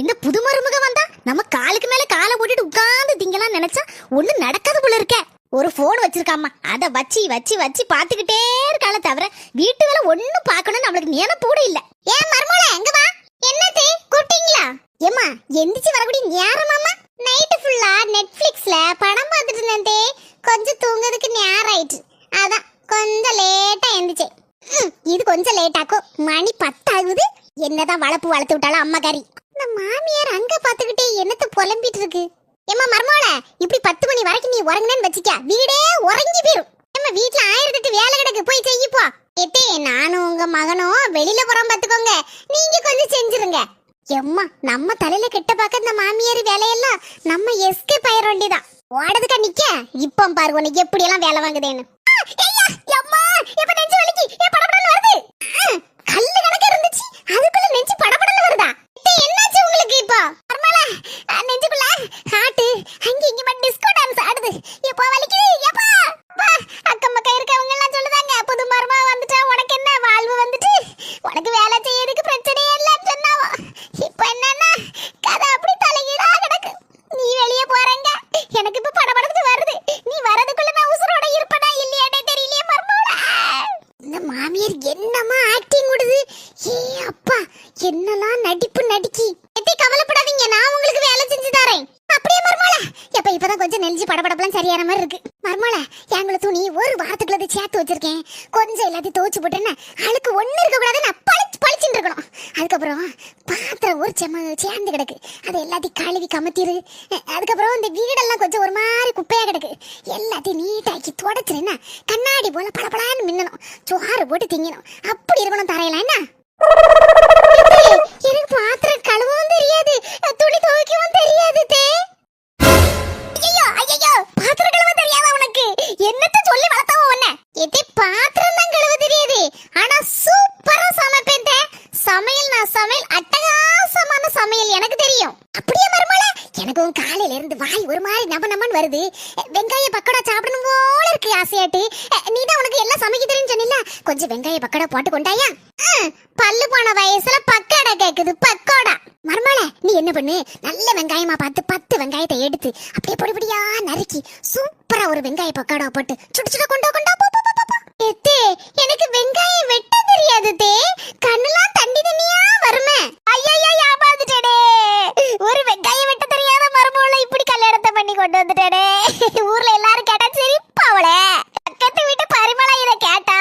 இந்த புது மருமக வந்தா நம்ம காலுக்கு மேல காலை போட்டுட்டு உட்கார்ந்து திங்கலாம் நினைச்சா ஒண்ணு நடக்காது போல இருக்க. ஒரு போன் வச்சிருக்காமா, அத வச்சு வச்சு வச்சு பாத்துக்கிட்டே இருக்கால தவிர வீட்டு வேலை ஒண்ணும் பாக்கணும்னு நம்மளுக்கு நினைப்பு கூட இல்ல. ஏன் மருமகள எங்க வா, என்னதே கூட்டிங்களா? ஏமா எந்திரிச்சு வரக்கூடிய நேரமாமா? நைட் ஃபுல்லா நெட்ஃபிளிக்ஸ்ல படம் பார்த்துட்டு இருந்தே, கொஞ்சம் தூங்குறதுக்கு நேரம் ஆயிடுச்சு, அதான் கொஞ்சம் லேட்டா எந்திரிச்சேன். இது கொஞ்சம் லேட்டாக்கும், மணி 10 ஆகுது. என்னதான் வளப்பு வளர்த்து விட்டாலும் அம்மா காரி. இந்த மாமியார் அங்க பாத்துக்கிட்டே என்னத்த புலம்பிட்டு இருக்கு. ஏமா மர்மோல, இப்படி 10 மணி வரைக்கும் நீ உறங்குனேன்னு வச்சுக்க, வீடே உறங்கி போயிரும். ஏமா வீட்டுல 1008 வேலை கிடக்கு, போய் செய்யப்போ. எத்தே நானும் உங்க மகனும் வெளியில போறோம் பாத்துக்கோங்க, நீங்க கொஞ்சம் செஞ்சிருங்க. எம்மா நம்ம தலையில கெட்ட பாக்க இந்த மாமியார் வேலையெல்லாம் நம்ம எஸ்கேப் ஆயிர வேண்டியதான். ஓடதுக்கா நிக்க, இப்ப பாரு உனக்கு எப்படி எல்லாம் வேலை வாங்குதேன்னு. கல்லு கணக்கு இருந்துச்சு, அதுக்குள்ள நெஞ்சு படபடல வருதா? என்னாச்சு உங்களுக்கு இப்போ? நெஞ்சுக்குள்ள ஹார்ட் அங்க இங்க டிஸ்கோ டான்ஸ் ஆடுது. எப்போ வலிக்குது? எப்பா அக்கம் பக்கம் இருக்கவங்க எல்லாம் சொல்லுதாங்க, புது மருமக வந்துட்டா உனக்கு என்ன வாழ்வு வந்துட்டு, உனக்கு வேலை செய்யறதுக்கு பிரச்சனையே இல்லன்னு சொன்னாவோ. இப்போ என்னன்னா கதை அப்படி தலைகீழா கிடக்கு. நீ வெளியே போறங்க, எனக்கு இப்ப படபடத்து வருது. நீ வரதுக்குள்ள நான் உசுரோட இருப்படா இல்லையாடே தெரியலையே மருமகள. இந்த மாமியார் என்னமா ஆக்டிங் விடுது. ஏ அப்பா, என்னலாம் நடிப்பு நடிக்கி. எத்தி கவலைப்படாதீங்க, நான் உங்களுக்கு வேலை செஞ்சு தரேன். அப்படியே மர்மோல, எப்ப இப்பதான் கொஞ்சம் நெஞ்சு படபடப்பெல்லாம் சரியான மாதிரி இருக்கு. மர்மோல, எங்களை துணி ஒரு வாரத்துக்குள்ளது சேர்த்து வச்சிருக்கேன், கொஞ்சம் எல்லாத்தையும் துவச்சு போட்டேன்னா அழுக்கு ஒண்ணு இருக்க கூடாது, நான் பளிச்சுன்னு இருக்கணும். அதுக்கப்புறம் பாத்திரம் ஒரு சேர்ந்து கிடக்கு, அதை எல்லாத்தையும் கழுவி கமத்திரு. அதுக்கப்புறம் இந்த வீடெல்லாம் கொஞ்சம் ஒரு மாதிரி குப்பையா கிடக்கு, எல்லாத்தையும் நீட்டாக்கி தொடச்சிருன்னா கண்ணாடி போல படபடான்னு மின்னணும், சோறு போட்டு திங்கணும், அப்படி இருக்கணும் தரையலாம். என்ன எனக்கு பாத்திரம் கழுவவும் தெரியாது, துணி துவைக்கவும் தெரியாது. பாத்திரம் கழுவ தெரியாதா உனக்கு? என்னத்த சொல்லி வளர்த்தாவோ உன்ன? எதே பாத்திரம் தான் கழுவ தெரியாது, ஆனா சூப்பரா சமைப்பேன். சமையல் நான் சமையல் அட்டகாசமான சமையல் எனக்கு தெரியும். அப்படியே மருமகள, எனக்கும் காலையில இருந்து வாய் ஒரு மாதிரி நமன்னு வருது. வெங்காய பக்கோடா சாப்பிடணும் போல இருக்கு ஆசையாட்டு. நீதான் உனக்கு எல்லாம் சமைக்க தெரியும் சொன்னில, கொஞ்சம் வெங்காய பக்கோடா போட்டு கொண்டாயா? பல்லு போன வயசுல பக்கோடா கேக்குது, பக்கோடா. மருமகள நீ என்ன பண்ணு, நல்ல வெங்காயமா பார்த்து 10 வெங்காயத்தை எடுத்து அப்படியே பொடி பொடியா நறுக்கி சூப்பரா ஒரு வெங்காய பக்கோடா போட்டு சுடு கொண்டா எனக்கு வெங்காயம் வெட்ட தெரியாது தே, கண்ணெல்லாம் தண்ணி தண்ணியா வருமே. ஐயோ ஆபாந்துட்டேடே, ஒரு வெங்காயம் வெட்ட தெரியாத மருமகள இப்படி கல்யாணத்தை பண்ணி கொண்டு வந்துட்டேடே. ஊர்ல எல்லாரும் கேட்டா சிரிப்பாவளே. பக்கத்து வீட்டு பரிமளா இத கேட்டா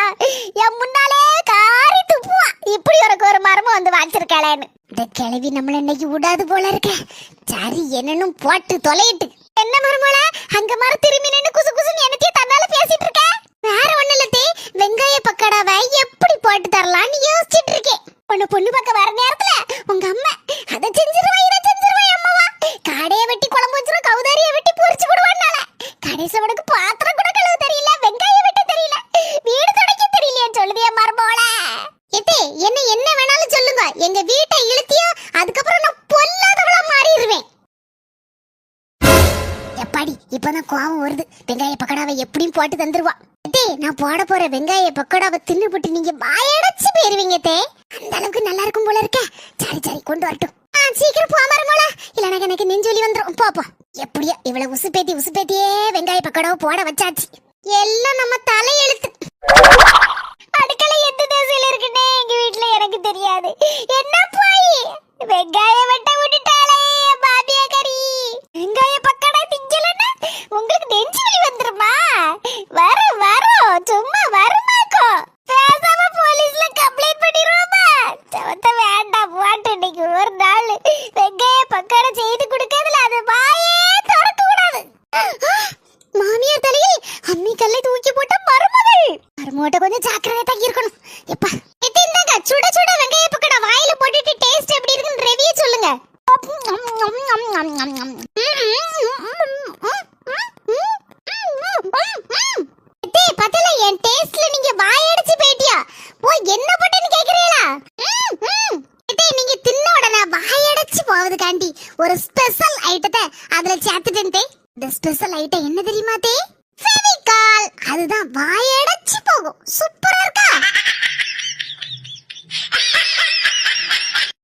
என் முன்னாலே காரி துப்புவா, இப்படி ஒரு மரமும் வந்து வாச்சிருக்காளேன்னு. இந்த கிழவி நம்மள இன்னைக்கு விடாது போல இருக்க. சரி என்னன்னு போட்டு தொலையிட்டு. என்ன மருமகள அங்க மர திரும்பி நின்னு குசு குசுன்னு என்னத்தையும் தன்னால பேசிட்டு இருக்க? வேற ஒண்ணு இல்ல, வெங்காய பக்கோடாவை எப்படி போட்டு தரலாம்னு யோசிச்சுட்டு இருக்கேன். பொண்ணு பக்கம் வர நேரத்துல உங்க அம்மா அதை செஞ்சிருவா இதை செஞ்சிருவா அம்மாவா, காடைய வெட்டி குழம்பு வச்சிரும், கவுதாரிய வெட்டி பொரிச்சு போடுவான்னால கடைசி உனக்கு பாத்திரம் கூட கழுவ தெரியல, வெங்காயம் வெட்ட தெரியல, வீடு துடைக்க தெரியலையான்னு சொல்லுதியா மருமகள. எத்தே என்ன வேணாலும் சொல்லுங்க, எங்க வீட்டை இழுத்தியோ அதுக்கப்புறம் நான் பொல்லாதவளா மாறிடுவேன். எப்பாடி இப்பதான் கோவம் வருது, வெங்காய பக்கோடாவை எப்படியும் போட்டு தந்துருவா. நான் போட போற வெங்காய பக்கோடாவை தின்னு போட்டு நீங்க வாயடைச்சு போயிருவீங்க தே, அந்த அளவுக்கு நல்லா இருக்கும் போல இருக்க. சரி கொண்டு வரட்டும், சீக்கிரம் போ மருமகள, இல்லனா எனக்கு நெஞ்சொலி வந்துரும். போ எப்படியா இவ்வளவு உசுப்பேத்தியே வெங்காய பக்கோடாவை போட வச்சாச்சு. எல்லாம் நம்ம தலையெழுத்து. அடுக்களை எந்த திசையில இருக்குன்னே எங்க வீட்டுல எனக்கு தெரியாது. என்ன போய் வெங்காய வெட்ட விட்டுட்டாலே பாபியா கறி, வெங்காய பக்கோடா திங்கலன்னா உங்களுக்கு நெஞ்சு வலி வந்துருமா? வரும் சும்மா வருமாக்கோ, பேசாம போலீஸ்ல கம்ப்ளைண்ட் பண்ணிடுவோமா? சவத்த வேண்டாம், போட்டு இன்னைக்கு ஒரு நாள் வெங்காய பக்கோடா செய்து கொடுக்கறதுல அது வாயே திறக்க கூடாது. மாமியார் தலையில் அம்மி கல்லை தூக்கி போட்ட மருமோட்ட கொஞ்சம் ஜாக்கிரதையா தங்கி இருக்கணும். எப்பா இந்தாங்க சுட வெங்காய பக்கோடா வாயில போட்டுட்டு டேஸ்ட் எப்படி இருக்குன்னு ரிவ்யூ சொல்லுங்க. பத்தல என் டேஸ்ட்ல நீங்க வாயடிச்சு போயிட்டியா? போய் என்ன போட்டேன்னு கேக்குறீங்களா? நீங்க தின்ன உடனே வாயடிச்சு போவதுக்காண்டி ஒரு ஸ்பெஷல் ஐட்டத்தை அதுல சேர்த்துட்டேன். இந்த ஸ்பெஷல் ஐட்டம் என்ன தெரியுமா தே? ஃபெவிகால். அதுதான் வாயடிச்சு போகும். சூப்பரா இருக்கா?